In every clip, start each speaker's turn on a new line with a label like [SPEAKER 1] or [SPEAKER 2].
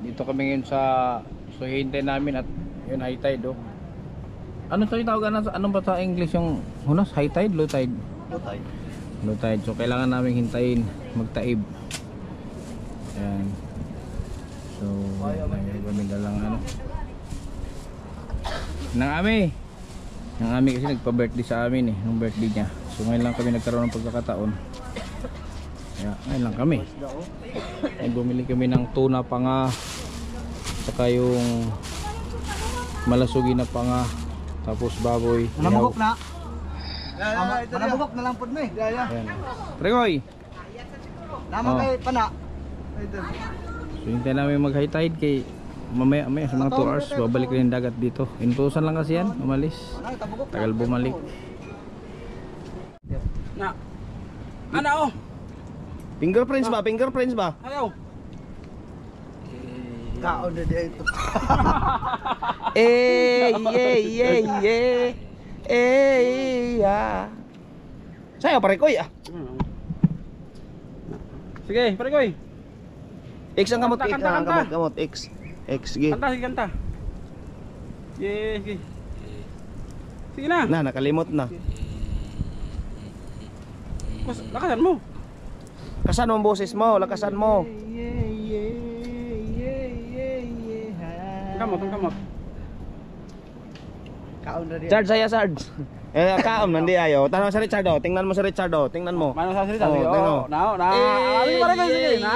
[SPEAKER 1] Dito kami ngayon sa hintay namin at yun high tide oh. Ano to yung tawagan na, anong ba sa English yung hunas? High tide? Low tide?
[SPEAKER 2] Low tide.
[SPEAKER 1] Low tide. So kailangan namin hintayin magtaib. Ayan. So may kami dalang ano nang ami kasi nagpa-birthday sa amin eh, nung birthday niya. So ngayon lang kami nagkaroon ng pagkakataon. Kaya ngayon lang kami. Ay bumili kami ng tuna panga, saka yung malasugi na panga, tapos baboy.
[SPEAKER 2] Manabugok na. Manabugok na lang po mo eh.
[SPEAKER 1] Ayan. Pregoy.
[SPEAKER 2] Naman kay pana.
[SPEAKER 1] So hintayin namin mag high tide kay mamaya sa mga 2 hours babalik rin yung dagat dito. Intusan lang kasi yan, umalis. Tagal bumalik.
[SPEAKER 3] Na. Ano?
[SPEAKER 2] Fingerprints ba? Fingerprints ba?
[SPEAKER 3] Ayaw.
[SPEAKER 2] Kaon na dia ito. Saya pare koy ah.
[SPEAKER 3] Sige, pare koy.
[SPEAKER 2] X ang kamot,
[SPEAKER 3] Kanta.
[SPEAKER 2] kamot X. X sige.
[SPEAKER 3] Kanta, sige kanta. Sige. Sige na.
[SPEAKER 2] Na nakalimot na.
[SPEAKER 3] Lakasan mo.
[SPEAKER 2] Kasan mo ang boses mo, lakasan mo.
[SPEAKER 3] Kamot.
[SPEAKER 2] Kaon na dia. Charge saya Sarge. Kaon nandi ayo. Tanong sa Richard oh. Tingnan mo si Richard oh. Tingnan mo.
[SPEAKER 3] Mano sa salita?
[SPEAKER 2] Oh,
[SPEAKER 3] Na. Ano pare koy sige na.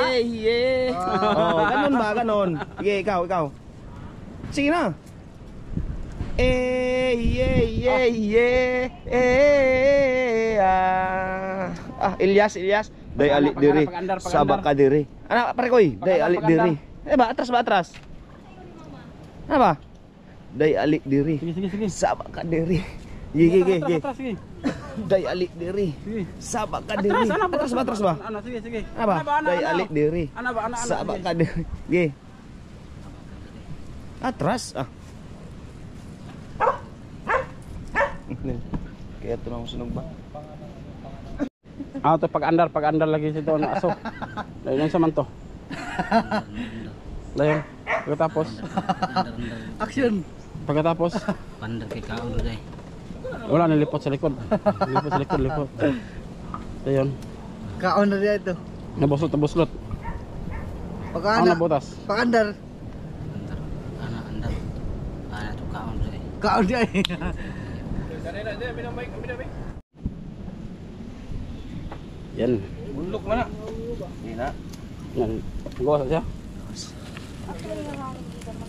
[SPEAKER 2] Oh, ganun ba? Ganun. Sige, ikaw. Sige na. Ilyas. Day ali diri. Sabak ka diri. Ana pare koy, day ali diri. Ba atras? Ano ba? Day ali diri.
[SPEAKER 3] Sige.
[SPEAKER 2] Sabak ka diri. Gigi.
[SPEAKER 3] Sige.
[SPEAKER 2] Day ali diri.
[SPEAKER 3] Sige.
[SPEAKER 2] Sabak ka diri. Atras ba?
[SPEAKER 3] Ana, sige.
[SPEAKER 2] Ano ba? Day ali diri.
[SPEAKER 3] Ana.
[SPEAKER 2] Sabak ka diri. Gi. Atras ah. Kaya ito na sunog ba?
[SPEAKER 3] To pag-andar lagi sito na aso. Dayon sa man to. Dayon. Pagkatapos.
[SPEAKER 2] Action.
[SPEAKER 3] Pagkatapos.
[SPEAKER 4] Pandar kay kaon do day.
[SPEAKER 3] Wala nilipot sa likod. Lipot. Dayon.
[SPEAKER 2] Kaon na dia ito.
[SPEAKER 3] Nabuslot. Ano nabutas?
[SPEAKER 2] Pag-andar.
[SPEAKER 4] Andar. Ana to kaon do day.
[SPEAKER 2] Kaon dia.
[SPEAKER 3] Yan.
[SPEAKER 1] Bulok mana?
[SPEAKER 2] Hindi na.
[SPEAKER 3] Yan. Gawa siya.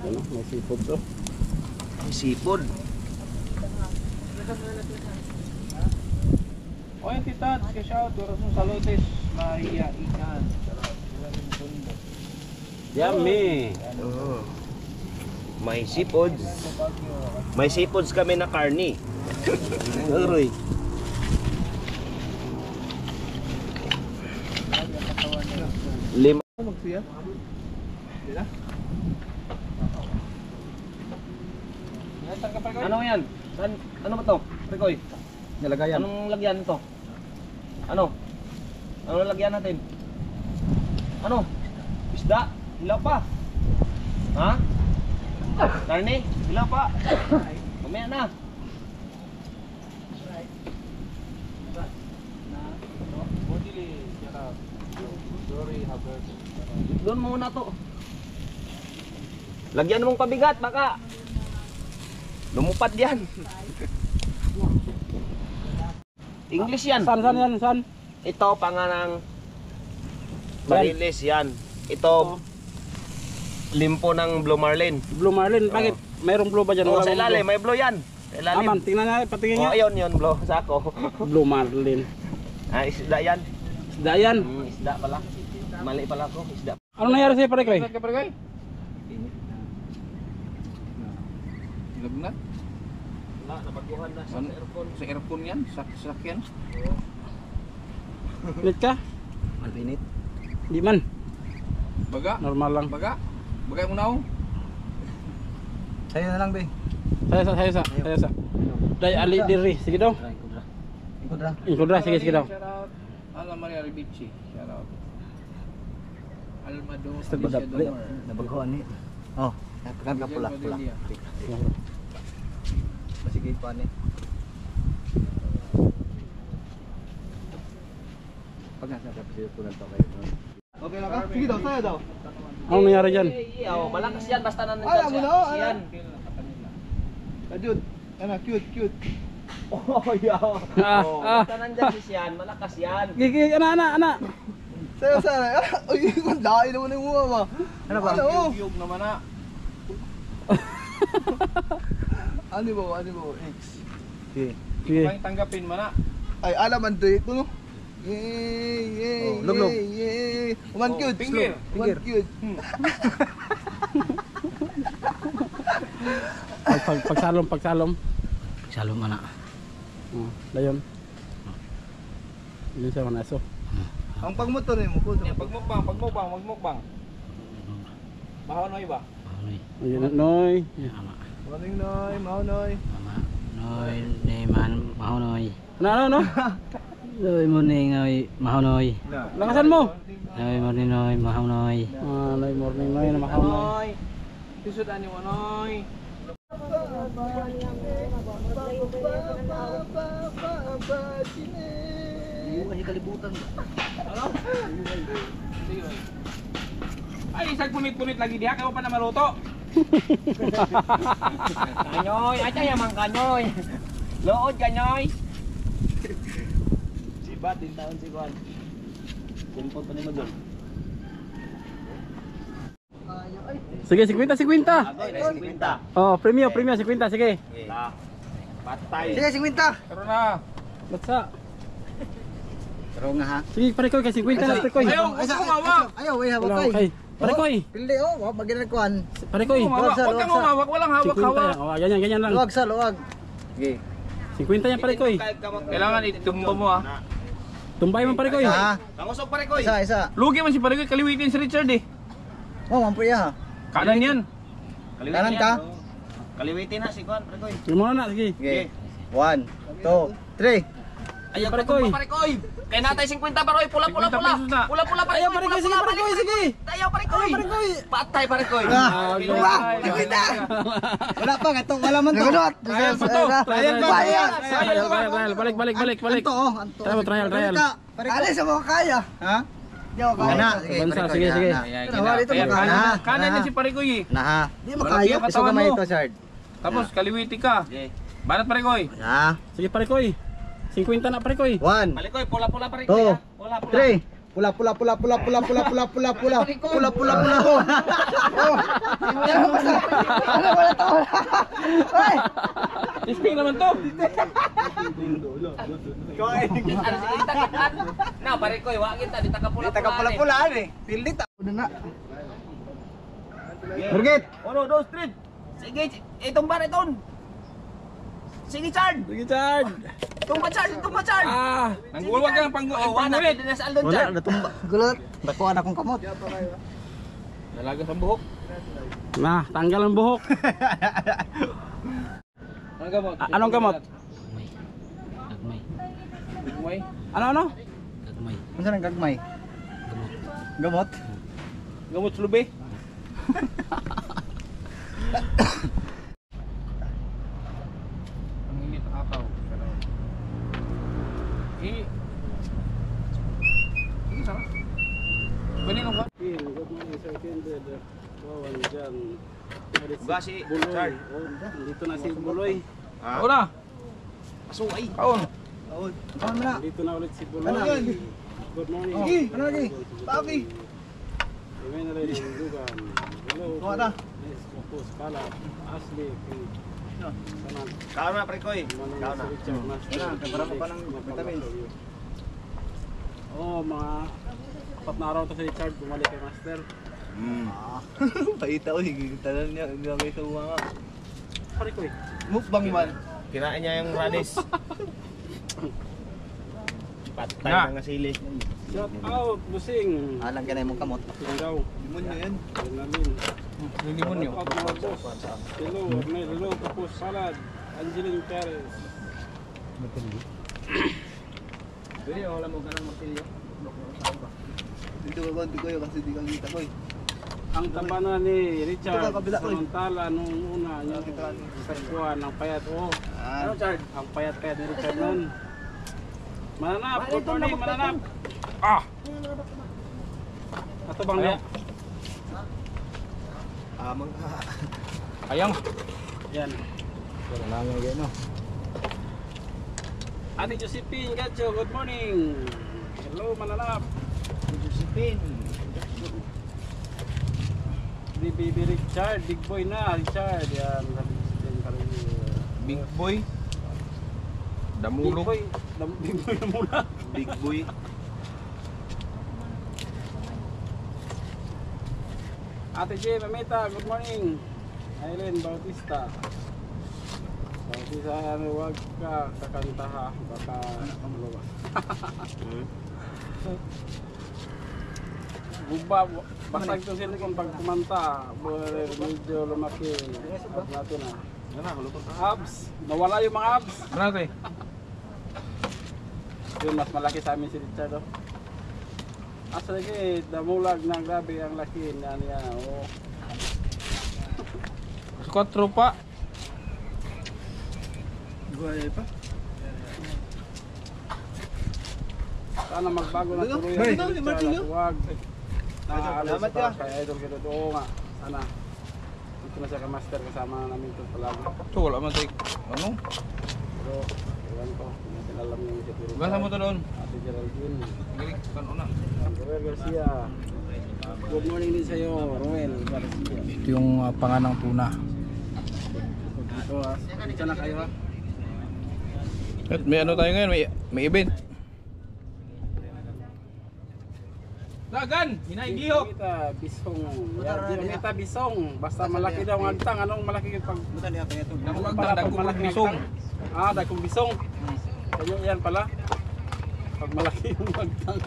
[SPEAKER 3] Ano, may seafood to.
[SPEAKER 2] Sipod.
[SPEAKER 1] Oy, tita, shout out sa saludes. Mahiya ikan.
[SPEAKER 3] Yummy.
[SPEAKER 2] Oh. May seafoods. May seafoods kami na karni. Uroy. Lima.
[SPEAKER 1] Magsiya. Dila.
[SPEAKER 2] Ano yan? Ano ba to? Prekoy.
[SPEAKER 1] Nilagayan.
[SPEAKER 2] Anong lagyan nito? Ano lagyan natin? Ano? Isda? Ilaw pa? Ha? Karne? Ilaw pa? Mamaya na. Doon muna to. Lagyan mong pabigat baka lumupad yan. English yan.
[SPEAKER 3] San?
[SPEAKER 2] Ito panganang Marilis yan. Ito limpo ng Blue Marlin.
[SPEAKER 3] Blue Marlin, bakit? Mayroong blue ba dyan?
[SPEAKER 2] Sa ilalim, may blue yan. Sa ilalim.
[SPEAKER 3] Aman, tingnan nga, patingin
[SPEAKER 2] Oh,
[SPEAKER 3] nga.
[SPEAKER 2] ayun blue sa ako.
[SPEAKER 3] Blue Marlin.
[SPEAKER 2] Isda yan.
[SPEAKER 3] Isda yan.
[SPEAKER 2] Isda pala. Mali pala ako, isda.
[SPEAKER 3] Ano nangyari sa'yo pare koy?
[SPEAKER 1] Lagnat.
[SPEAKER 2] Wala, nabaguhan na sa aircon.
[SPEAKER 1] Sa aircon yan, sakyan.
[SPEAKER 3] Lit ka?
[SPEAKER 2] Malpinit.
[SPEAKER 3] Di man.
[SPEAKER 1] Baga.
[SPEAKER 3] Normal lang.
[SPEAKER 1] Baga mo na ako.
[SPEAKER 2] Sa'yo na lang, be.
[SPEAKER 3] Saya sa. Day ali diri. Sige daw. Ikudra, sige daw.
[SPEAKER 1] Shout out Ala Maria Ribici. Shout out.
[SPEAKER 3] Almado.
[SPEAKER 4] Nabaghoan ni. Oh, kan ka pula. Sige pa ni. Pag nasa kapatid ko lang to kayo.
[SPEAKER 2] Okay lang ka? Sige daw, saya daw.
[SPEAKER 3] Anong nangyari dyan?
[SPEAKER 5] Malakas yan, basta na
[SPEAKER 2] Alam mo na,
[SPEAKER 5] yan.
[SPEAKER 2] Ajud. Ano, cute.
[SPEAKER 5] Oh, yaw. Basta nandyan si Sian, malakas yan.
[SPEAKER 3] Gigi, ana.
[SPEAKER 2] Saya. Uy, ang dahil naman yung mga ma.
[SPEAKER 4] Ano ba?
[SPEAKER 2] Yug naman na. Ano ba? X.
[SPEAKER 4] Sige.
[SPEAKER 3] Sige.
[SPEAKER 1] Kung tanggapin mo na.
[SPEAKER 2] Ay, alaman to ito, no? Yay!
[SPEAKER 4] Luglog.
[SPEAKER 2] Yay! One cute.
[SPEAKER 1] Finger.
[SPEAKER 2] One cute.
[SPEAKER 3] Pagsalom.
[SPEAKER 4] Salo mana.
[SPEAKER 3] Dayon. Yun siya man aso.
[SPEAKER 2] Ang pagmotor mo ko.
[SPEAKER 1] Pagmukbang. Mahonoy ba?
[SPEAKER 3] Ayun, noy.
[SPEAKER 2] Morning, Noy. Maunoy.
[SPEAKER 4] Noy, ni man mahonoy.
[SPEAKER 3] Ano?
[SPEAKER 4] Noy morning noy mahonoy.
[SPEAKER 3] Lakasan mo.
[SPEAKER 4] Noy morning noy mahonoy.
[SPEAKER 3] Noy morning, noy na makaw noy.
[SPEAKER 1] Anoy. Susudan yung anoy.
[SPEAKER 4] Kasi kalibutan.
[SPEAKER 1] Ay, isang punit-punit lagi diha, kaya pa na maluto.
[SPEAKER 5] Kanyoy, ay yaman kanyoy. Lood kanyoy.
[SPEAKER 2] Sibat din taon si Juan. Simpon pa ni mo doon.
[SPEAKER 3] Sige, 50.
[SPEAKER 2] Agoy, na 50.
[SPEAKER 3] Oh, premium, 50, sige.
[SPEAKER 2] Patay.
[SPEAKER 4] Sige, 50.
[SPEAKER 1] Pero na.
[SPEAKER 3] Batsa.
[SPEAKER 4] Pero nga ha.
[SPEAKER 3] Sige, parekoy kay 50 na parekoy.
[SPEAKER 1] Ayaw, huwag kang umawak.
[SPEAKER 4] Ayaw, way
[SPEAKER 3] Wala
[SPEAKER 4] hawak
[SPEAKER 3] okay. Parekoy.
[SPEAKER 4] Pildi oh, wa maginagkuan.
[SPEAKER 3] Parekoy.
[SPEAKER 1] Huwag kang umawak, walang
[SPEAKER 3] 50
[SPEAKER 1] hawak-hawak.
[SPEAKER 3] yan. Oh, ganyan lang.
[SPEAKER 4] Luwag sa luwag.
[SPEAKER 2] Sige.
[SPEAKER 3] 50 yan parekoy.
[SPEAKER 1] Kailangan itumbo mo ah.
[SPEAKER 3] Tumbay mo parekoy.
[SPEAKER 4] Ha?
[SPEAKER 1] Kangusog pare ko.
[SPEAKER 4] Isa.
[SPEAKER 1] Lugi man si pare ko, kaliwitin si Richard eh.
[SPEAKER 4] Oh, mampuya ha.
[SPEAKER 1] Kanan yan.
[SPEAKER 4] Kanan ka?
[SPEAKER 5] Kaliwitin na si Juan, Prekoy.
[SPEAKER 3] Sige mo na, sige.
[SPEAKER 4] Okay. 1, 2, 3.
[SPEAKER 1] Ayaw
[SPEAKER 3] Parekoy.
[SPEAKER 5] Parekoy. Kaya natay 50 paroy, pula.
[SPEAKER 1] 50 pesos na.
[SPEAKER 5] Pula parekoy.
[SPEAKER 3] Ayaw, parekoy, sige, parekoy, sige.
[SPEAKER 5] Ayaw parekoy. Patay parekoy.
[SPEAKER 3] Ah,
[SPEAKER 4] Wala pa, gatong wala man to. Nagunot.
[SPEAKER 1] Trial pa to.
[SPEAKER 3] Trial
[SPEAKER 1] pa.
[SPEAKER 3] Trial. Balik.
[SPEAKER 4] Anto.
[SPEAKER 3] Trial.
[SPEAKER 4] Alis mo kaya. Ha? Di ako kaya.
[SPEAKER 3] Bansa, sige.
[SPEAKER 4] Wala ito makaya.
[SPEAKER 1] Kanan yan si pare ko eh.
[SPEAKER 4] Na ha. Di
[SPEAKER 1] Walang
[SPEAKER 4] makaya.
[SPEAKER 1] katawan
[SPEAKER 4] Iso gamay
[SPEAKER 1] mo.
[SPEAKER 4] ito, Sard.
[SPEAKER 1] Tapos kaliwiti ka. Banat pare ko eh.
[SPEAKER 4] Ha?
[SPEAKER 3] Sige parekoy. 50 na parekoy.
[SPEAKER 4] 1,
[SPEAKER 5] Parekoy, pula parekoy.
[SPEAKER 4] 2,
[SPEAKER 5] Pula.
[SPEAKER 4] 3. Pula. Ano wala to? Hoy!
[SPEAKER 1] Testing naman to.
[SPEAKER 5] Na parekoy, wa kita di taka pula.
[SPEAKER 4] eh. Pilit ako na. Target.
[SPEAKER 5] 1, 2, 3. Sige, itong bariton. Sige, Chard.
[SPEAKER 3] Sige, Chard.
[SPEAKER 5] Tumba, Chard.
[SPEAKER 1] Nangulwag ka ng pangulit.
[SPEAKER 5] Dinasal doon,
[SPEAKER 4] Wala,
[SPEAKER 5] Chard.
[SPEAKER 4] natumba. Gulot. Bakuan akong kamot.
[SPEAKER 1] Dalaga sa buhok.
[SPEAKER 3] Nah, tanggal ang buhok.
[SPEAKER 1] Anong gamot?
[SPEAKER 3] Anong gamot?
[SPEAKER 4] Gagmay.
[SPEAKER 1] Gagmay.
[SPEAKER 3] Ano?
[SPEAKER 4] Gagmay. Ano saan ang gagmay? Gamot.
[SPEAKER 1] Gamot slube. Ang init ang akaw. Sarap. Pwede nung ba?
[SPEAKER 2] Gasi,
[SPEAKER 3] Buloy. Dito na si Buloy.
[SPEAKER 1] Ako na.
[SPEAKER 2] Asuay.
[SPEAKER 1] Kaon.
[SPEAKER 4] Ano na?
[SPEAKER 3] Dito na ulit si Buloy.
[SPEAKER 4] Ano yan?
[SPEAKER 3] Good morning.
[SPEAKER 4] Ano lagi? Papi.
[SPEAKER 3] Ibay na rin yung dugan. Hello.
[SPEAKER 4] Kuha na.
[SPEAKER 3] Yes, Kapos, Kala, Ashley, Sanan.
[SPEAKER 2] Kaon na, Prekoy.
[SPEAKER 3] Kaon na. Richard, Master.
[SPEAKER 4] Para ko pa ng vitamins.
[SPEAKER 3] Oh, mga 4 na araw to si Richard, bumalik kay Master.
[SPEAKER 2] Paita ko, higitalan niya. Hindi ako ito mga.
[SPEAKER 3] Pare ko eh.
[SPEAKER 2] Mukbang man. Kinain niya yung radis. Patay
[SPEAKER 1] Na.
[SPEAKER 2] na nga sili.
[SPEAKER 3] Shout out, busing.
[SPEAKER 4] Alang ka na yung kamot.
[SPEAKER 3] Tinggaw.
[SPEAKER 2] Demonyo yan.
[SPEAKER 3] Namin.
[SPEAKER 1] Yung demonyo.
[SPEAKER 3] Shout out mga boss. Hello, Arnel. Hello, Kapos, Salad. Angeline Perez.
[SPEAKER 1] Pwede, wala mo ka ng martilyo.
[SPEAKER 5] Dito ka konti ko yun kasi di ka kita ko eh.
[SPEAKER 3] Ang tabanan ni Richard
[SPEAKER 5] Ito ka, kabila, oy.
[SPEAKER 3] samantala nung una yung perkuhan ng payat. Oh,
[SPEAKER 5] Ano, Chard?
[SPEAKER 3] ang payat-payat ni Richard nun. Mananap, good morning, mananap.
[SPEAKER 1] Ah!
[SPEAKER 3] Ato bang niya?
[SPEAKER 5] Amang ka.
[SPEAKER 1] Ayang.
[SPEAKER 3] Yan.
[SPEAKER 1] Wala namin ganyan, no?
[SPEAKER 3] Ate Josephine Gacho, good morning. Hello, mananap.
[SPEAKER 5] Josephine.
[SPEAKER 3] Di Baby Richard, big boy na, Richard. Yan,
[SPEAKER 1] Big boy.
[SPEAKER 3] Big
[SPEAKER 1] Damulog.
[SPEAKER 3] boy, big boy na muna.
[SPEAKER 5] Big boy.
[SPEAKER 3] Ate J, Mamita, good morning. Aileen Bautista. Bautista, ano, wag ka kakanta ha. Baka kamuluwa. Guba, basag to sila kung pag kumanta. Medyo lumaki. Abs natin ha. Abs, nawala yung mga abs.
[SPEAKER 1] Ano ito eh?
[SPEAKER 3] Yun, mas malaki sa amin si Richard oh. Asa lagi, damulag na grabe ang laki niya. Oh.
[SPEAKER 1] Sa 4 pa.
[SPEAKER 5] Guwaya pa.
[SPEAKER 3] Sana magbago na
[SPEAKER 5] Ano?
[SPEAKER 3] tuloy
[SPEAKER 5] Bay,
[SPEAKER 3] ang
[SPEAKER 5] si Martillo?
[SPEAKER 3] Huwag.
[SPEAKER 5] Salamat ya.
[SPEAKER 3] Kay Idol Kido. Oo nga. Sana. Dito na siya ka-master kasama namin ito palagi.
[SPEAKER 1] Ito, wala man tayo. Ano?
[SPEAKER 3] Pero, iwan ko. Hindi natin alam yung security.
[SPEAKER 1] Gasa mo ito doon.
[SPEAKER 3] Ate Geraldine.
[SPEAKER 1] Gilik, kano na.
[SPEAKER 3] Roel Garcia. Good morning din sa'yo, Roel Garcia.
[SPEAKER 1] Ito yung panganang tuna.
[SPEAKER 3] Dito ha. Dito na kayo ha.
[SPEAKER 1] At may ano tayo ngayon, may event. Dagan, hinaigihok.
[SPEAKER 3] Kita bisong. Kita bisong. Basta malaki daw ang agtang. Anong malaki yung pag...
[SPEAKER 5] Butan niya pa ito.
[SPEAKER 1] Dagkong
[SPEAKER 3] Pala, pag
[SPEAKER 1] dagkong
[SPEAKER 3] malaki ang
[SPEAKER 1] bisong.
[SPEAKER 3] agtang. Ah, dagkong bisong. Kaya yan pala. Pag malaki yung agtang.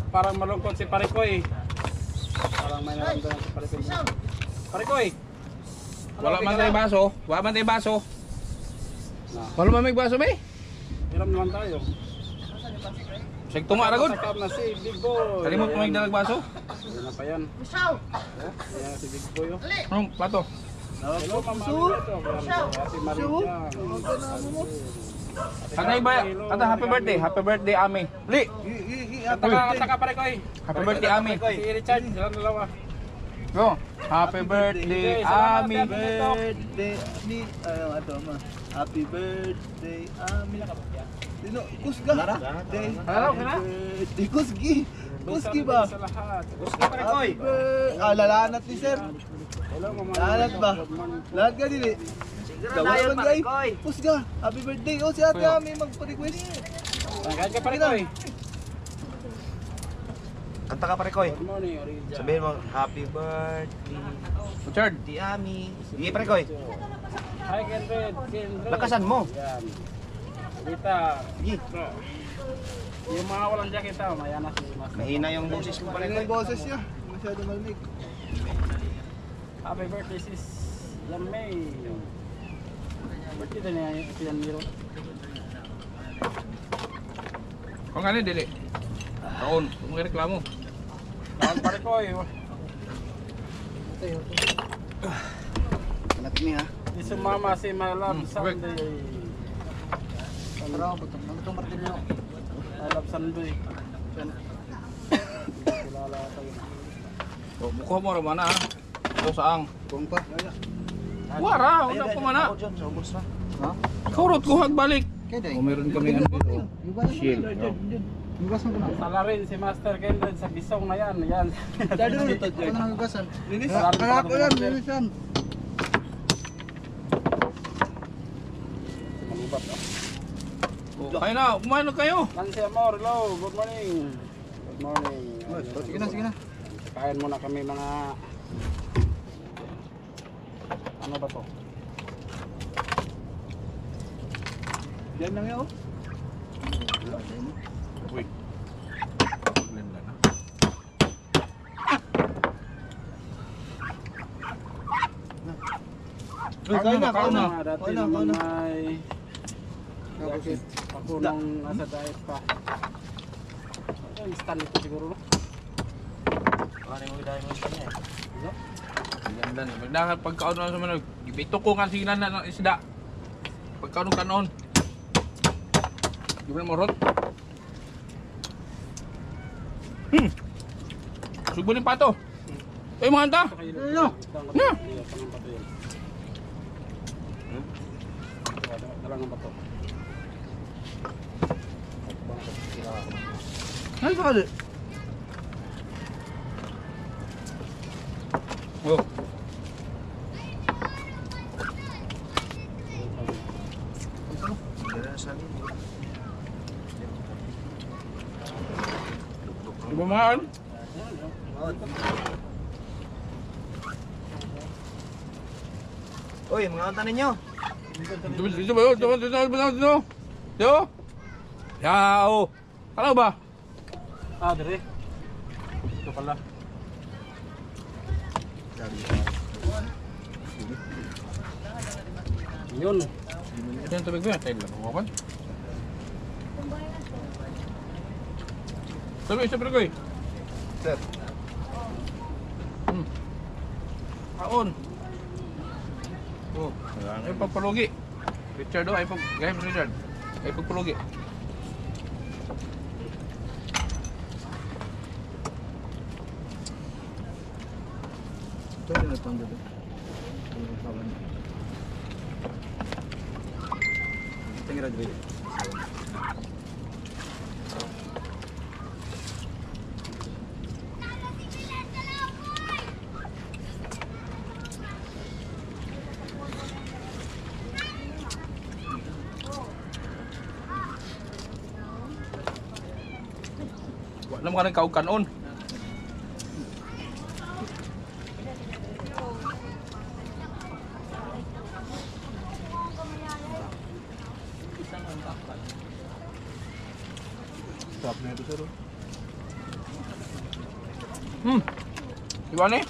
[SPEAKER 3] Parang malungkot si Parikoy. Parang may naramdaman si Parikoy. Parikoy!
[SPEAKER 1] Wala man tayo baso. Wala man tayo baso.
[SPEAKER 3] Na,
[SPEAKER 1] Wala man may baso, may.
[SPEAKER 3] hiram naman tayo.
[SPEAKER 1] Sige, tunga ragod.
[SPEAKER 3] Sakap na si Big Boy.
[SPEAKER 1] Kalimot mo yung dalag baso.
[SPEAKER 3] Yan na pa yan. Yan si Big Boy. Oh.
[SPEAKER 1] Anong plato?
[SPEAKER 3] Hello, Mama Alberto. Ate Maria.
[SPEAKER 1] Kata iba, kata happy birthday. Happy birthday, Ami. Li!
[SPEAKER 3] Taka Parikoy.
[SPEAKER 1] Happy birthday, Ami.
[SPEAKER 3] Si Richard, silang dalawa.
[SPEAKER 1] Go. Happy birthday,
[SPEAKER 3] Salamat,
[SPEAKER 1] Ami.
[SPEAKER 3] Ate.
[SPEAKER 5] Birthday ni ato ma. Happy birthday Ami. Dino kusga. Day.
[SPEAKER 3] Hello, kana?
[SPEAKER 5] Di kusgi. Kusgi ba?
[SPEAKER 3] Sa lahat.
[SPEAKER 5] Happy birthday. Ah, lalanat ni sir.
[SPEAKER 3] Hello, Mama.
[SPEAKER 5] Lahat ba?
[SPEAKER 3] Good morning po.
[SPEAKER 5] Lahat ka dili. Dawala man gay. Kusga. Happy birthday. Oh, si Ate Ami magpa-request.
[SPEAKER 3] Kahit ka Parikoy.
[SPEAKER 2] Kanta ka pare koy.
[SPEAKER 3] Good morning, Orija.
[SPEAKER 2] Sabihin mo, happy birthday.
[SPEAKER 1] Richard.
[SPEAKER 2] Di Ami. Sige pare koy.
[SPEAKER 3] Hi, Kendred.
[SPEAKER 2] Lakasan mo.
[SPEAKER 3] Yan. Dita.
[SPEAKER 2] Sige.
[SPEAKER 3] Yung mga walang jacket ha, maya na si Master.
[SPEAKER 2] Mahina yung boses mo pare koy.
[SPEAKER 5] Yung boses niya. Masyado malamig.
[SPEAKER 3] Happy birthday sis Yan May. Birthday din niya si Yan Miro.
[SPEAKER 1] Kung ano, dili. Taon, kung may reklamo.
[SPEAKER 3] Kawan Parikoy.
[SPEAKER 5] Anak ni ha.
[SPEAKER 3] Di sumama si My Love Sunday.
[SPEAKER 5] Pero butong martilyo.
[SPEAKER 3] My Love Sunday. Kilala tayo.
[SPEAKER 1] O, bukuha mo rin mana ha. O saang.
[SPEAKER 5] Kung pa.
[SPEAKER 1] Wara, wala po mana.
[SPEAKER 2] Ako dyan, sa ubos na.
[SPEAKER 5] Ha?
[SPEAKER 1] Kaurot, kuhag balik.
[SPEAKER 5] Kaya
[SPEAKER 1] O, meron kami ano dito. Shield. O.
[SPEAKER 5] Hugasan ko na.
[SPEAKER 3] Sala rin si Master Kendred sa bisong na yan. Yan.
[SPEAKER 5] Dado na ito, Jay. Ano nang hugasan? Linis?
[SPEAKER 3] Sarap
[SPEAKER 5] Harap ko yan,
[SPEAKER 3] Master.
[SPEAKER 5] linisan.
[SPEAKER 3] Malubat oh.
[SPEAKER 1] O, kayo na, kumain na kayo.
[SPEAKER 3] Nancy Amor, hello. Good morning. Good morning.
[SPEAKER 5] Sige na, sige na.
[SPEAKER 3] Kain muna kami mga... Ano ba to?
[SPEAKER 5] Yan lang yun.
[SPEAKER 1] Uy.
[SPEAKER 5] Kain na, kain na.
[SPEAKER 3] Mga dati
[SPEAKER 5] Kain na,
[SPEAKER 3] naman
[SPEAKER 5] kain na.
[SPEAKER 3] may... Ako nung nasa diet pa. Instant ito siguro, no?
[SPEAKER 2] Ano mo dahil mo niya?
[SPEAKER 1] Ganda ni. Magdahal pagkaon na sa manog. Gibito ko nga sinan na ng isda. Pagkaon kanon. Gibran mo rot. Subo ni pato. Eh mga anta. No. No.
[SPEAKER 3] Dalangan ba to?
[SPEAKER 1] Ay sakali. Oh. Ibu makan?
[SPEAKER 2] Uy, mga kanta ninyo.
[SPEAKER 1] Dito ba? Dito. Ya, oh. Ano ba?
[SPEAKER 3] Ah, dire. Ito pala. Yun.
[SPEAKER 1] Yan tubig ba? Tayo lang. Huwag Sabi ko eh.
[SPEAKER 2] Sir.
[SPEAKER 1] Kaon. Oh, ay pagpalugi. Richard oh, ay pag game Richard. Ay pagpalugi.
[SPEAKER 2] Ito yung natanda doon. Tingin na dito.
[SPEAKER 1] Wala mo ka nang kaon.
[SPEAKER 2] Stop na ito, sir.
[SPEAKER 1] Iwan eh.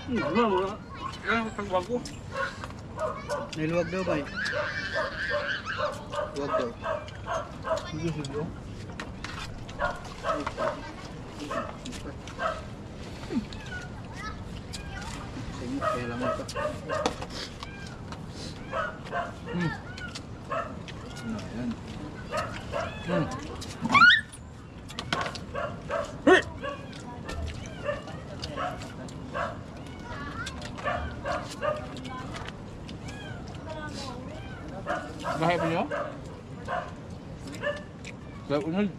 [SPEAKER 3] Wala.
[SPEAKER 1] Yan, tagwag ko.
[SPEAKER 2] Niluwag daw ba eh? Luwag daw.
[SPEAKER 1] Sige.
[SPEAKER 2] Sige, kaya lang ito. Ayan.
[SPEAKER 1] Gahit niyo? Gahit unod.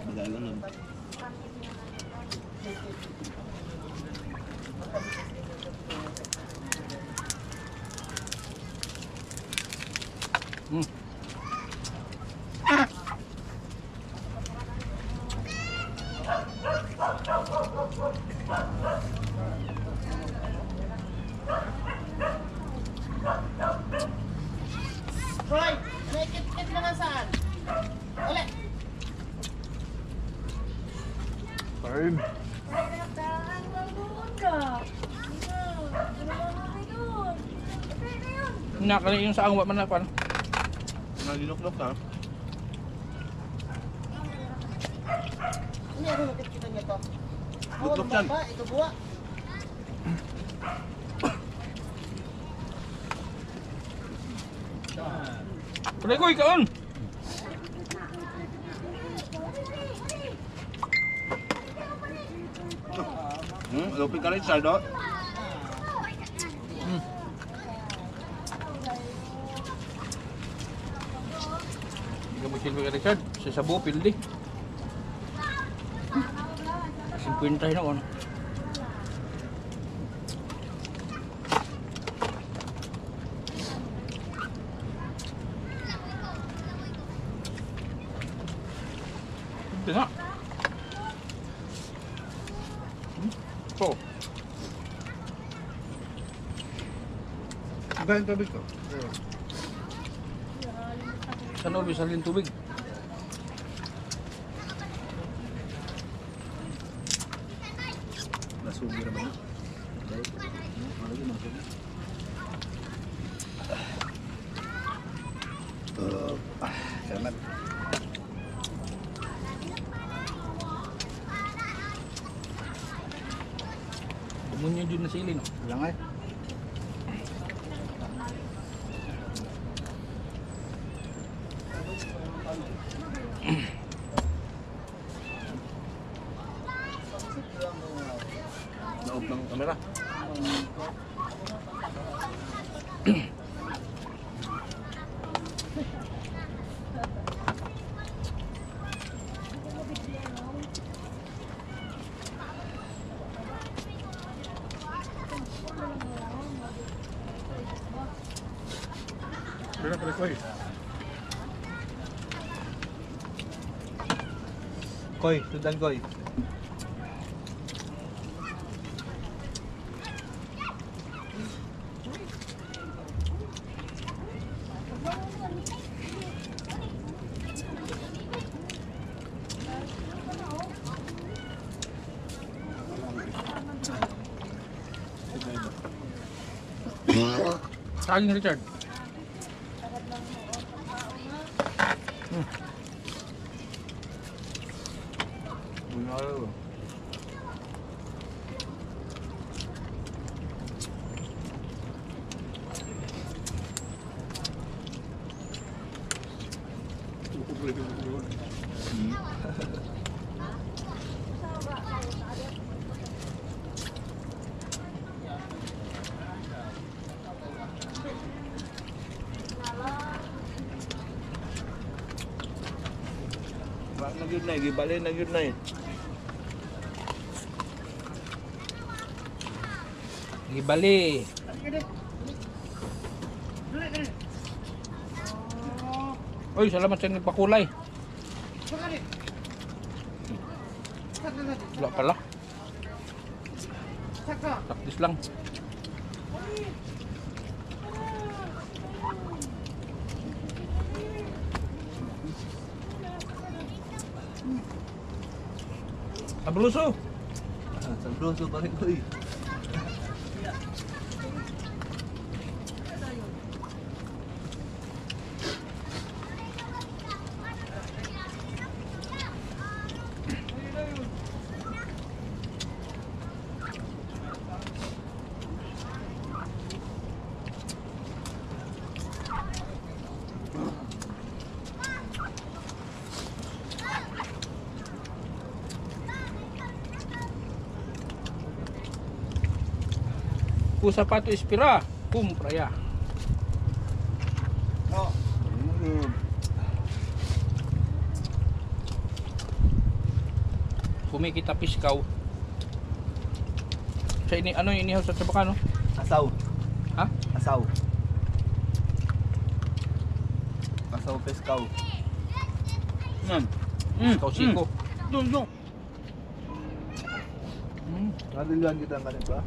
[SPEAKER 2] Madalo nun.
[SPEAKER 5] Roy, may kit-kit na nasaan? Ulit.
[SPEAKER 1] Fine.
[SPEAKER 6] Nagdaan lang doon ka.
[SPEAKER 1] Nakali yung sa angwa man na pan.
[SPEAKER 2] Nalilok-lok ha?
[SPEAKER 5] Hindi, ano nakikita niyo to?
[SPEAKER 2] Lutlok yan.
[SPEAKER 5] Ito buwa.
[SPEAKER 1] Pwede ko ikaon.
[SPEAKER 2] Lupin ka rin, Sardo.
[SPEAKER 1] Gamutin mo ka Richard. Sa Sabo, pildi. 50 na ako. Ito na. So.
[SPEAKER 2] Iba yung tubig ko.
[SPEAKER 1] Saan ulit salin tubig?
[SPEAKER 2] Nasubi naman. Salamat.
[SPEAKER 1] Kumunyo dyan na sili, no?
[SPEAKER 2] Lang ay. Naob ng kamera. Koy, sudan koy.
[SPEAKER 1] Saging Richard.
[SPEAKER 2] Nagyud na, gibali nagyud na.
[SPEAKER 1] Gibali. Oy, salamat sa nagpakulay. Wala pala. Taktis lang. Abruso.
[SPEAKER 2] Sabroso pa rin koy.
[SPEAKER 1] Kung sapato ispira, kumpraya. Kumikita piskaw. Sa ini ano inihaw sa sabaka, no?
[SPEAKER 2] Asaw.
[SPEAKER 1] Ha?
[SPEAKER 2] Asaw. Asaw peskaw. Nan.
[SPEAKER 1] Piskaw siko.
[SPEAKER 2] Dun.
[SPEAKER 1] Mm.
[SPEAKER 2] Nadiluan kita ang kanit ba?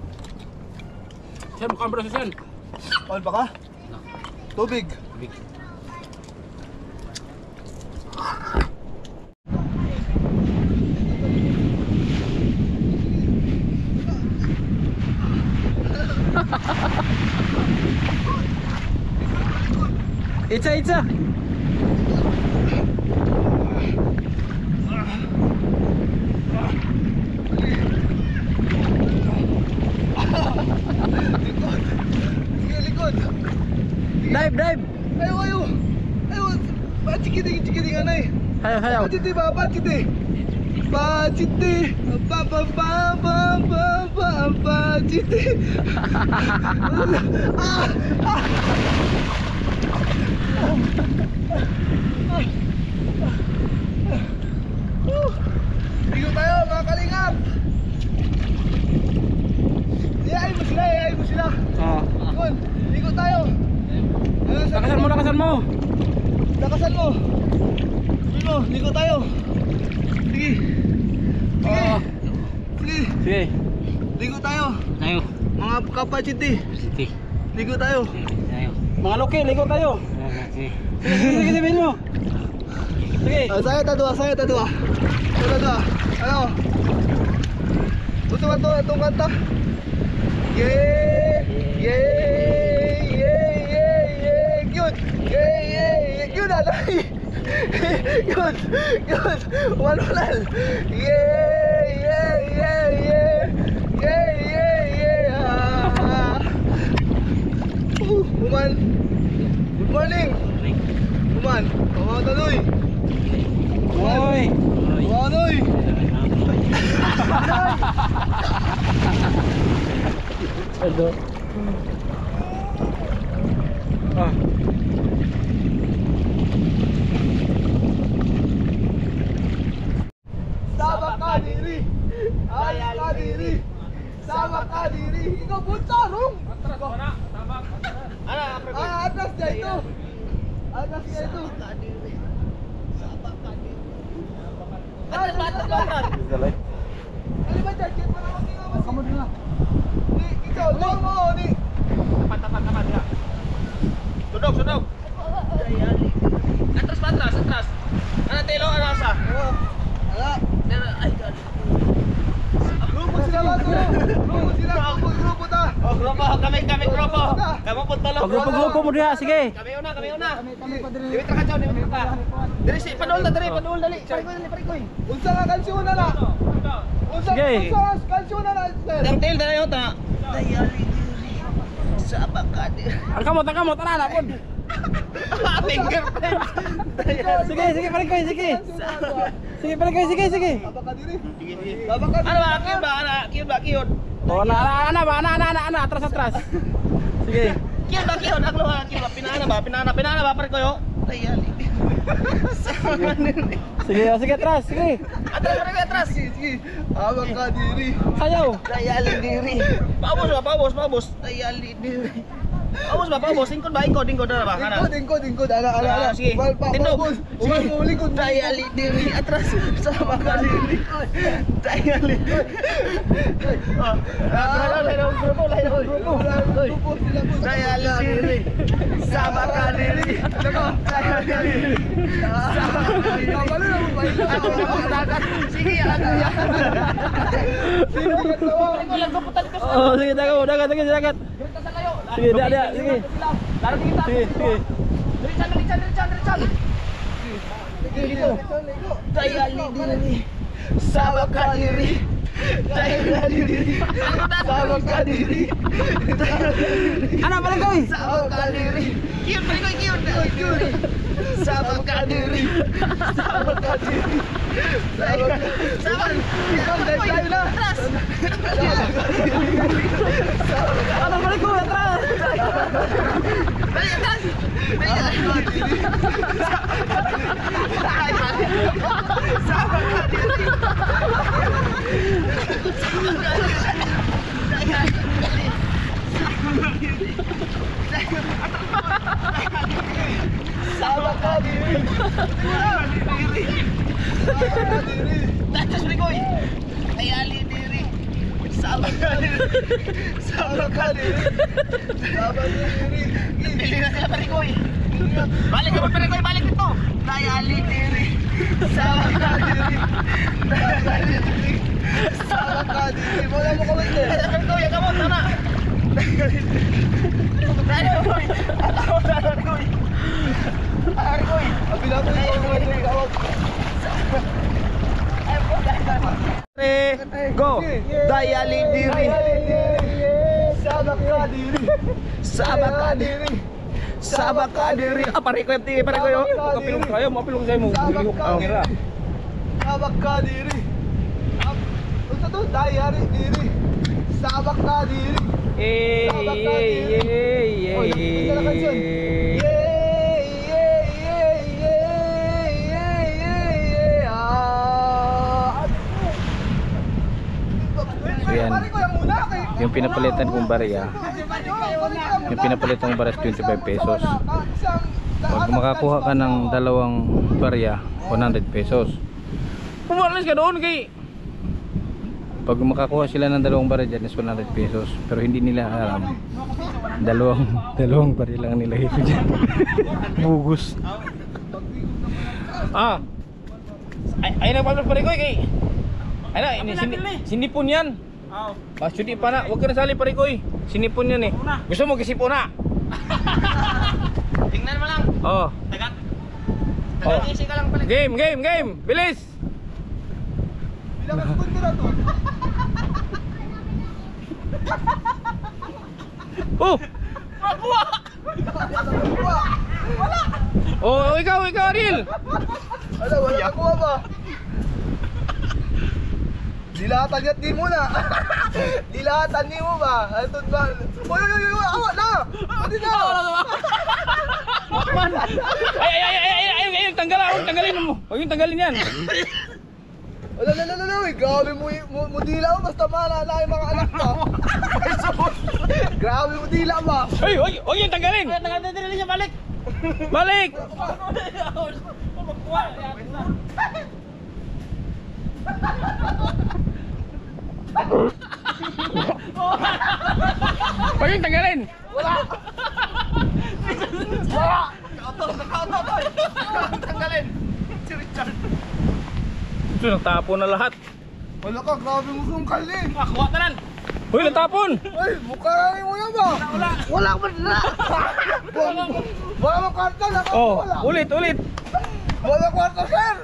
[SPEAKER 1] Sen, buka ang braso, Sen.
[SPEAKER 2] On pa ka? Tubig.
[SPEAKER 1] Big. Itza.
[SPEAKER 2] Likod.
[SPEAKER 1] Dive.
[SPEAKER 2] Ayo. Cikiting anay.
[SPEAKER 1] Hayaw.
[SPEAKER 2] Paciti ba? Paciti. Ligo tayo mga kalingap. Iyain mo sila.
[SPEAKER 1] Oh.
[SPEAKER 2] Yun, ligo tayo.
[SPEAKER 1] Lakasan mo.
[SPEAKER 2] Lakasan mo. Yun o, ligo tayo. Sige.
[SPEAKER 1] Oh. Sige.
[SPEAKER 2] Ligo tayo.
[SPEAKER 4] Tayo.
[SPEAKER 2] Mga kapachiti.
[SPEAKER 4] Sige.
[SPEAKER 2] Ligo tayo.
[SPEAKER 4] Tayo.
[SPEAKER 1] Mga loke, ligo tayo.
[SPEAKER 4] Sige.
[SPEAKER 1] Sige, sabihin mo. Sige.
[SPEAKER 2] Saya tadua. Ano? Ito ba itong kanta? Yeah, yeah, yeah. Cute. Yeah. Cute alay. Cute. Walwalal. Yeah. Uman. Good morning. Uman. Kamu taloy.
[SPEAKER 1] Oy.
[SPEAKER 2] Wanoy.
[SPEAKER 1] Aduh. Ah.
[SPEAKER 2] Sama Kadiri. Kadiri. Sama Kadiri. Ikaw buntarong. Atras mana? Sama. Atas dia itu. Atas dia itu. Kadiri. Sama Kadiri. Atas. Ini baca chat mana kamu dengar? Ni kita mau ni. Teman ya. Duduk. Atras. Ana telo ana sa. Ala. Grupo sila bago. Grupo ta.
[SPEAKER 5] Oh, grupo. Kami grupo. Kamu pun tolong.
[SPEAKER 1] Grupo mo diha, sige.
[SPEAKER 5] Kami una. Kami pa diri. Dili ka dili ka. Diri si padul dali. Parikoy.
[SPEAKER 2] Unsa nga kansyon na na?
[SPEAKER 1] Sige.
[SPEAKER 2] Unsa kansyon na na?
[SPEAKER 5] Dangtil dayo ta. Dayali diri. Sama Kadiri.
[SPEAKER 1] Angkamot, tara na pun.
[SPEAKER 5] Fingerprint.
[SPEAKER 1] Sige, parikoy, sige. Sige, parikoy, sige.
[SPEAKER 2] Apa Kadiri?
[SPEAKER 5] Ano ba? Cute.
[SPEAKER 1] Oh, ana, atras. Sige.
[SPEAKER 5] Cute. Aglo ha, cute. Pinana ba parikoy yo? Dayali. Sama Kadiri.
[SPEAKER 1] Sige, atras, sige.
[SPEAKER 5] Atras.
[SPEAKER 2] Sige. Apa Kadiri?
[SPEAKER 1] Sayaw.
[SPEAKER 5] Dayali diri. Paubos. Dayali diri. Paubos. Ingkod na ba? Kana.
[SPEAKER 2] Ingkod. Ala.
[SPEAKER 5] Sige. Tindog.
[SPEAKER 2] Sige.
[SPEAKER 5] Dayali diri. Atras. Sama Kadiri. Dayali. Lain grupo. Dayali diri. Sama Kadiri. Dayali diri. Sige,
[SPEAKER 1] Oh, sige, dagat. Sige, dia. Sige. Sige.
[SPEAKER 5] Dayali diri. Sama Kadiri. Dayali diri. Sama Kadiri.
[SPEAKER 1] Ana parikoy.
[SPEAKER 5] Sama Kadiri. Cute. Sama Kadiri.
[SPEAKER 1] Ana parikoy, atras.
[SPEAKER 5] Sama Kadiri. Tatas Ricoy. Dayali diri. Sama Kadiri. Pili na sila Ricoy. Balik dito. Dayali diri. Sama Kadiri.
[SPEAKER 2] Wala mo kamay din.
[SPEAKER 5] Ricoy, kamu sana. Ricoy.
[SPEAKER 2] Abila mo yung tawag.
[SPEAKER 5] Go. Dayali diri. Sama Kadiri. Parikoy yo.
[SPEAKER 1] Kapilong kayo, mapilong kayo mo. Ngira.
[SPEAKER 2] Sabak Kadiri. Unsa to? Dayali diri. Sabak Kadiri.
[SPEAKER 1] Yan. Yung pinapalitan kong barya, yung pinapalitan kong barya is 25 pesos. Pag makakuha ka ng dalawang barya, 100 pesos. Pumalis ka doon kay. Pag makakuha sila ng dalawang barya dyan is 100 pesos. Pero hindi nila alam, dalawang barya lang nila ito dyan. Bugus. Ay nagpapalap pa rin ko kay. Ay na, sinipon yan. Pasudi pa na. Huwag ka na sali pare ko eh. Sinipon yan eh. Gusto mo kisipon na?
[SPEAKER 5] Tingnan mo lang.
[SPEAKER 1] Oh.
[SPEAKER 5] Tagat.
[SPEAKER 1] Oh.
[SPEAKER 5] Tagat ka lang pala.
[SPEAKER 1] Game. Bilis.
[SPEAKER 3] Bilang kasipon ko na to.
[SPEAKER 1] Oh.
[SPEAKER 5] Mabuwa!
[SPEAKER 1] Oh, ikaw Ariel.
[SPEAKER 3] Ano, wala nakuha ba? Dilatan niya, di mo na. Dilatan niyo mo ba? Ito ba? Uy, awa na! Pwede na!
[SPEAKER 1] Ay, tanggalin mo. Huwag yung tanggalin yan.
[SPEAKER 3] Wala, grabe mo dila mo, basta maalala yung mga anak mo. Grabe mo dila mo.
[SPEAKER 1] Ay, huwag yung tanggalin.
[SPEAKER 5] Tanggalin niya, balik!
[SPEAKER 1] Balik. Huwag yung tanggalin.
[SPEAKER 3] Tanggalin. Si Richard.
[SPEAKER 1] Ito, nagtapon na lahat.
[SPEAKER 3] Wala ka, grabe mo sungkal eh.
[SPEAKER 5] Kuha ka nan!
[SPEAKER 1] Uy, natapon.
[SPEAKER 3] Ay, mukha rin mo yan ba? Wala ka ba na? Wala mo kwarta na.
[SPEAKER 1] Oh, ulit.
[SPEAKER 3] Wala kwarta, sir.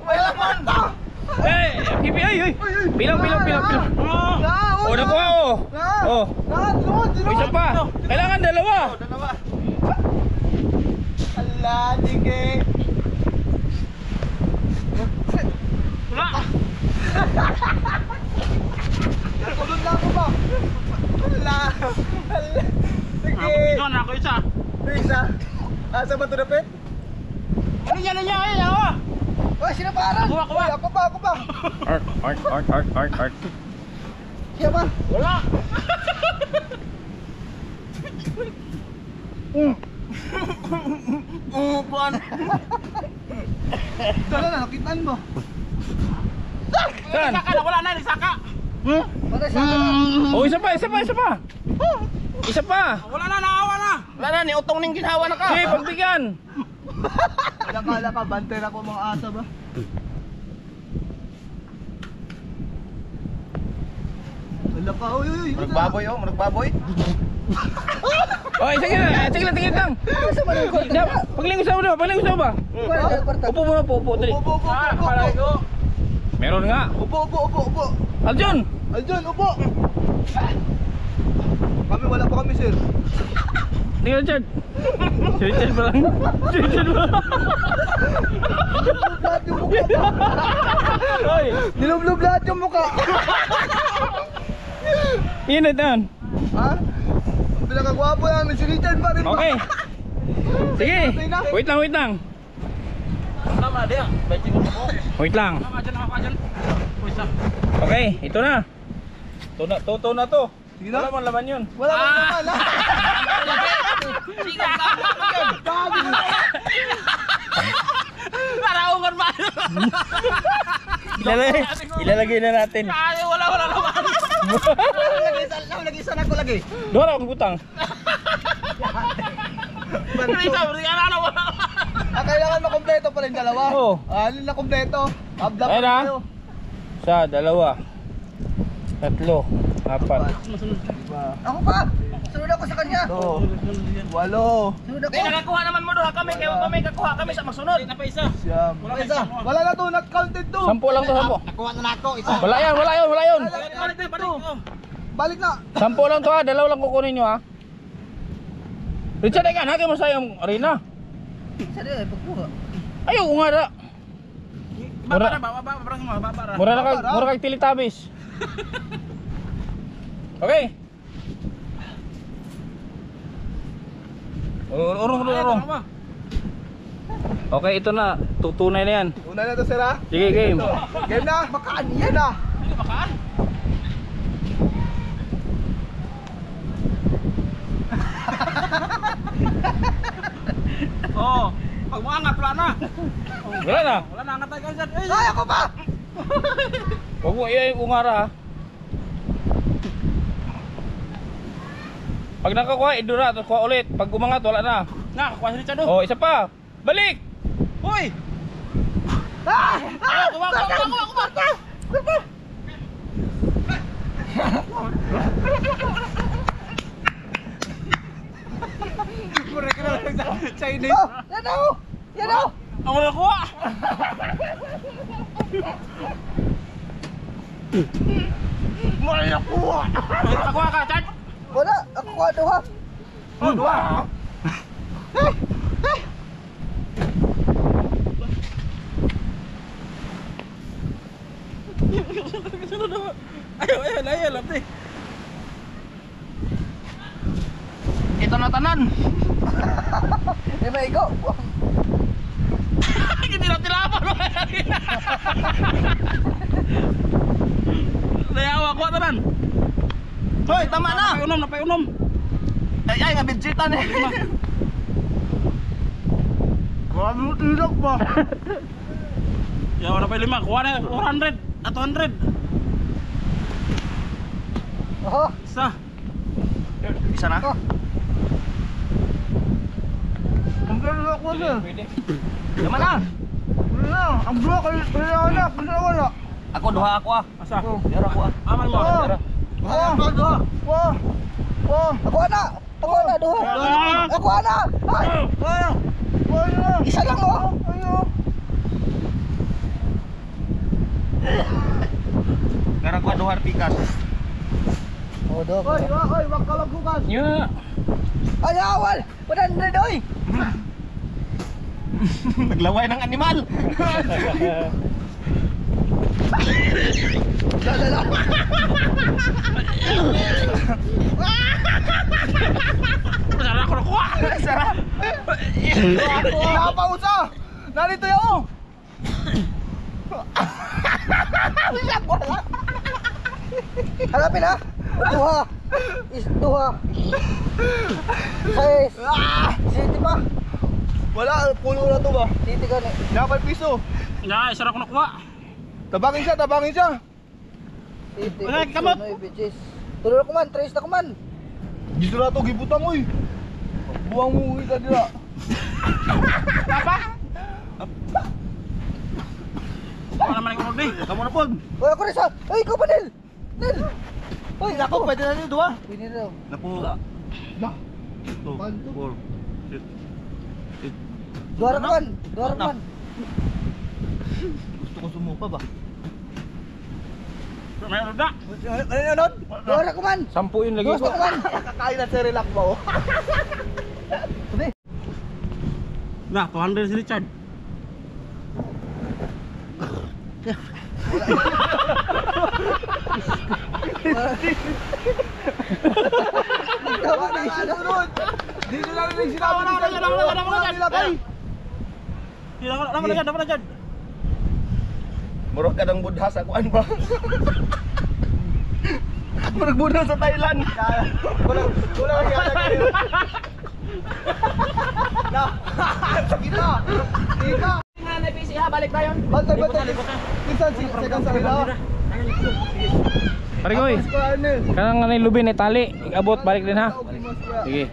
[SPEAKER 3] Wala kwarta.
[SPEAKER 1] Eh, ay. Bilang. Oh, nakuha oh. Oh. Isa pa. Kailangan dalawa.
[SPEAKER 3] Allah, dige.
[SPEAKER 5] Wala!
[SPEAKER 3] Nakulun na ako ba? Wala. Sige.
[SPEAKER 5] Ako isa!
[SPEAKER 3] Isa. Asa ba ito na, Pet?
[SPEAKER 5] Ano niya? Ay, ako!
[SPEAKER 3] Uy, sino pa aral?
[SPEAKER 5] Kuha.
[SPEAKER 3] Uy, ako ba?
[SPEAKER 1] Art.
[SPEAKER 3] Siya ba?
[SPEAKER 5] Wala! Buwan!
[SPEAKER 3] Ito na, nakitaan mo.
[SPEAKER 1] Saan?
[SPEAKER 5] Wala na, nagsaka!
[SPEAKER 3] Para sa akin.
[SPEAKER 1] Oh, isa pa. Isa pa.
[SPEAKER 5] Wala na, naawa na! Wala na, niutong ning ginhawa na ka!
[SPEAKER 1] Sige, pagbigyan.
[SPEAKER 3] Nakala ka, bantay na ko mga asa ba? Wala ka, uy.
[SPEAKER 2] Magbaboy.
[SPEAKER 1] Oh, sige lang. Paglingos mo ba? Upo muna, upo. Dali.
[SPEAKER 3] Upo.
[SPEAKER 1] Meron nga.
[SPEAKER 3] Upo.
[SPEAKER 1] Aljun.
[SPEAKER 3] Upo. Wala pa kami, sir.
[SPEAKER 1] Tingnan, Richard. Si Richard ba lang?
[SPEAKER 3] Lahat yung mukha.
[SPEAKER 1] Oy,
[SPEAKER 3] Nilublob lahat yung mukha.
[SPEAKER 1] yun na doon.
[SPEAKER 3] Ha? Ang pinakagwapo namin, si Richard pa rin ba?
[SPEAKER 1] Okay. Sige. Wait lang.
[SPEAKER 5] Tama, dia!
[SPEAKER 1] Wait lang.
[SPEAKER 5] Tama dyan, ako dyan! Isa!
[SPEAKER 1] Okay, ito na. Ito na to.
[SPEAKER 3] Sige na.
[SPEAKER 1] Wala man laman yun.
[SPEAKER 3] Wala ka naman, ha?
[SPEAKER 5] Sige, gabi mo! Paraungan ba?
[SPEAKER 1] Ilalagay na natin.
[SPEAKER 5] Ay, wala naman!
[SPEAKER 3] Lagi sana ko lagi.
[SPEAKER 1] Doon akong butang.
[SPEAKER 5] Wala!
[SPEAKER 3] Kailangan makompleto pa rin dalawa.
[SPEAKER 1] Oo.
[SPEAKER 3] Alin na kompleto. Abla pa
[SPEAKER 1] Ayun na.
[SPEAKER 3] tayo.
[SPEAKER 1] Isa, dalawa. Tatlo. Apat.
[SPEAKER 3] Ako pa. Sunod ako sa kanya. 8. Walo. Sunod ako.
[SPEAKER 5] Nakakuha naman mo doon kami, kaya kami kakuha kami sa masunod. Hindi na pa isa.
[SPEAKER 3] Siyam. Wala na to, not counted to.
[SPEAKER 1] 10 lang to, 10.
[SPEAKER 5] Nakuha na ako, isa.
[SPEAKER 1] Wala yan.
[SPEAKER 3] Balik na.
[SPEAKER 1] 10 lang to ha. Dalaw lang kukunin nyo ha. Richard, ikan, hagin mo sa yung arena.
[SPEAKER 3] Sari, pagkuha.
[SPEAKER 1] Ayaw, nga.
[SPEAKER 5] Babara.
[SPEAKER 1] Mura kag Teletubbies. Okay. Urong. Okay, ito na. Tutunay na yan.
[SPEAKER 3] Una na to, sir, ha?
[SPEAKER 1] Sige, game.
[SPEAKER 3] Game na. Makaan yan, ha?
[SPEAKER 5] Hindi makaan. Oh, pag maangat wala na.
[SPEAKER 1] Wala na.
[SPEAKER 5] Wala na angat tayo dyan.
[SPEAKER 3] Ay, ako pa!
[SPEAKER 1] Huwag mo iya yung ungara ha. Pag nakakuha, idura. Tapos kuha ulit. Pag umangat, wala na.
[SPEAKER 5] Kuha si Richard doon.
[SPEAKER 1] Oh, isa pa. Balik!
[SPEAKER 5] Uy! Kuha.
[SPEAKER 1] Chinese.
[SPEAKER 5] Oh, yan o! Yan o!
[SPEAKER 3] Ako nakuha!
[SPEAKER 5] May nakuha!
[SPEAKER 3] Nakuha ka, Chad!
[SPEAKER 5] Wala! Ako ka duha!
[SPEAKER 3] Oh, dua! Ayaw, lapti.
[SPEAKER 2] Ito na tanan.
[SPEAKER 5] Di ba ikaw?
[SPEAKER 3] Hindi na tilapan. Dayawa, kuha tanan.
[SPEAKER 2] Hoy, tama na.
[SPEAKER 3] Napaiunom.
[SPEAKER 2] Ay, nga bidjitan eh.
[SPEAKER 3] Grabe mo tilak ba? Yawa na pa 5, kuha na 400 at 200.
[SPEAKER 5] Oho!
[SPEAKER 3] Isa.
[SPEAKER 2] Isa na.
[SPEAKER 5] Oh.
[SPEAKER 3] Ang gano'n ako sir.
[SPEAKER 2] Tama na.
[SPEAKER 3] Wala, ang buha kaya anak, wala.
[SPEAKER 2] Ako duha ako ah.
[SPEAKER 3] Asa?
[SPEAKER 2] Dara ako ah.
[SPEAKER 3] Aman mo.
[SPEAKER 5] Ako na! Ako na duha! Ako na! Ay! Isa lang oh!
[SPEAKER 2] Dara ko duha pikas.
[SPEAKER 5] Oh, dog.
[SPEAKER 3] Wag ka maghugas.
[SPEAKER 1] Nya.
[SPEAKER 5] Ay, awal! 100 oy!
[SPEAKER 2] Naglaway ng animal.
[SPEAKER 3] Masarap ako nakuha.
[SPEAKER 2] Sarap.
[SPEAKER 3] Napausa. Narito yun.
[SPEAKER 5] Hanapin ha! Duha! Duha! Sais! Siti pa!
[SPEAKER 3] Wala, pulo na to ba?
[SPEAKER 5] Siti ka na.
[SPEAKER 3] Dapat piso.
[SPEAKER 4] Na, isa ra ko nakuha.
[SPEAKER 3] Tabangin siya.
[SPEAKER 5] Siti.
[SPEAKER 3] Wala, kamot.
[SPEAKER 5] Sunoy, bitches. Tulog ko man, trace na ko man.
[SPEAKER 3] Dito na to, gibutang oy. Buwang mo kita dila.
[SPEAKER 4] Ako naman ang order.
[SPEAKER 2] Kamu na pod.
[SPEAKER 5] Uy, ako rin sa! Uy, ikaw pa, Nel! Nel! Uy,
[SPEAKER 2] Ako pwede na niyo duha.
[SPEAKER 5] Pwede na daw.
[SPEAKER 2] Napo.
[SPEAKER 5] Duha ka man! Duha ka man!
[SPEAKER 2] Gusto ko sumupa ba?
[SPEAKER 4] May order.
[SPEAKER 5] Ano yun nun? Duha ka man!
[SPEAKER 1] 10 yun lagi
[SPEAKER 5] Gusto
[SPEAKER 1] ko.
[SPEAKER 5] ko man!
[SPEAKER 3] Kakain na si relax ba oh.
[SPEAKER 4] Na, 200 si Richard.
[SPEAKER 5] Tama na nga sunod!
[SPEAKER 3] Dito lang rin sinabi nilagay.
[SPEAKER 4] Dapat na dyan.
[SPEAKER 2] Murag ka ng Buddha sa kuan ba? Murag Buddha sa Thailand.
[SPEAKER 3] Wala kayo. Na. Sige na.
[SPEAKER 4] Nga na PC ha, balik tayo.
[SPEAKER 3] Bantay. Minsan second sa ila.
[SPEAKER 1] Pare koy. Kanang nga lubin ni tali. Abot balik din ha. Sige.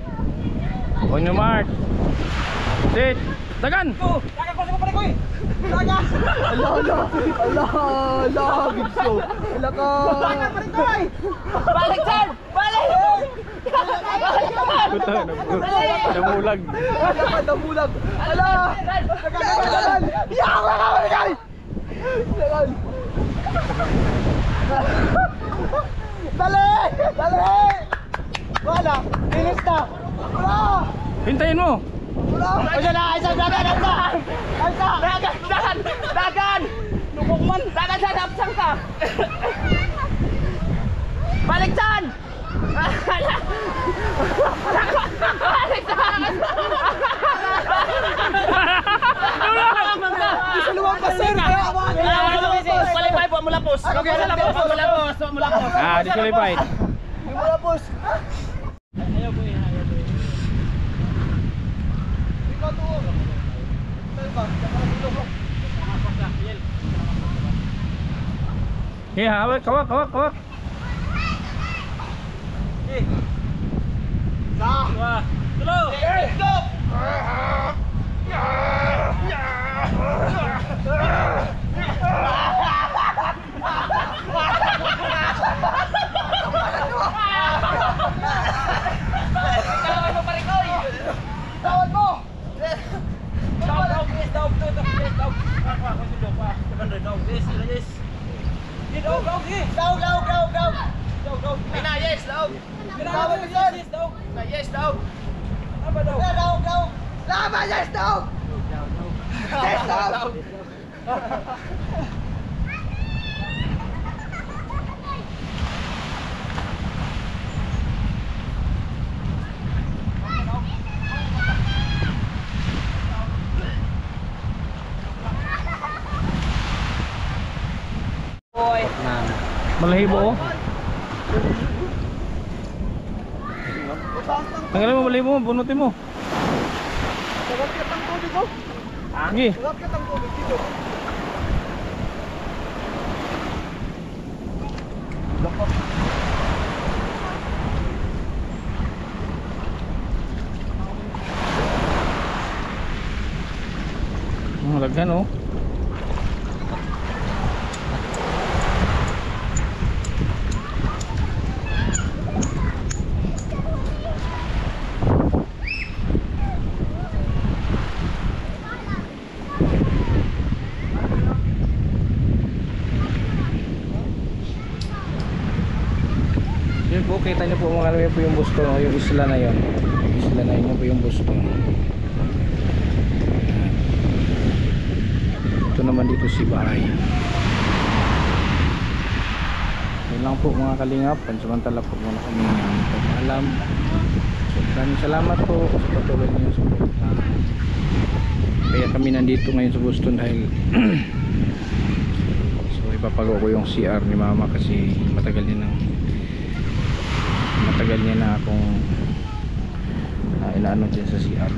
[SPEAKER 1] On your mark. Sit. Dagan.
[SPEAKER 4] Dagan ko sa pare ko eh. Dagan.
[SPEAKER 3] Ala, gibso. Ala ka.
[SPEAKER 4] Balik Chad. Balik.
[SPEAKER 1] Namulag.
[SPEAKER 3] Damulag. Ala. Dagan. Yawa ka guys. Dagan. Dali. Wala. Finish na. Wala.
[SPEAKER 1] Hintayin mo.
[SPEAKER 3] Ayan na, dagan! Lukong dagan sa napsang ka! Balik saan! Balik saan! Isa lumampas sir!
[SPEAKER 4] Qualify po mula pos.
[SPEAKER 1] Ah, disqualified.
[SPEAKER 3] Lumapos!
[SPEAKER 1] Yeah, kawak.
[SPEAKER 5] Yes, daw. Apa daw? Daw. Lama, yes, daw. Yes, daw.
[SPEAKER 1] Malahibo oh. Tanggalin mo malahibo mo, bunutin mo.
[SPEAKER 5] Sarap ka tang tubig ko.
[SPEAKER 1] Sige.
[SPEAKER 5] Sarap ka tang tubig dito.
[SPEAKER 1] Lagyan oh. Yun po, kita nyo po mga ano yun po yung busto, no? Yung isla na yun. Isla na yun po yung busto. Ito naman dito si bahay. Yun lang po mga kalingap. Pansamantala po muna kami ng pag-alam. So maraming salamat po sa patuloy niyo sa suporta. Kaya kami nandito ngayon sa Boston dahil so ipapagawa ko yung CR ni mama kasi matagal niya na akong inaano din sa CR.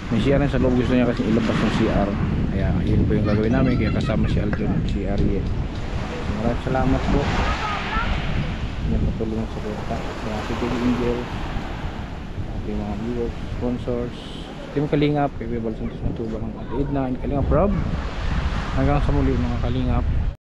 [SPEAKER 1] May CR sa loob, gusto niya kasi ilabas yung CR, kaya yun po yung gagawin namin, kaya kasama si Aldrin at si Ariel. So, maraming salamat po yung patuloy ng suporta sa City Angels, ating mga viewers, sponsors, Team Kalingap, Kuya Bal Santos Matubang at Edna and Kalingap Rob. Hanggang sa muli mga Kalingap.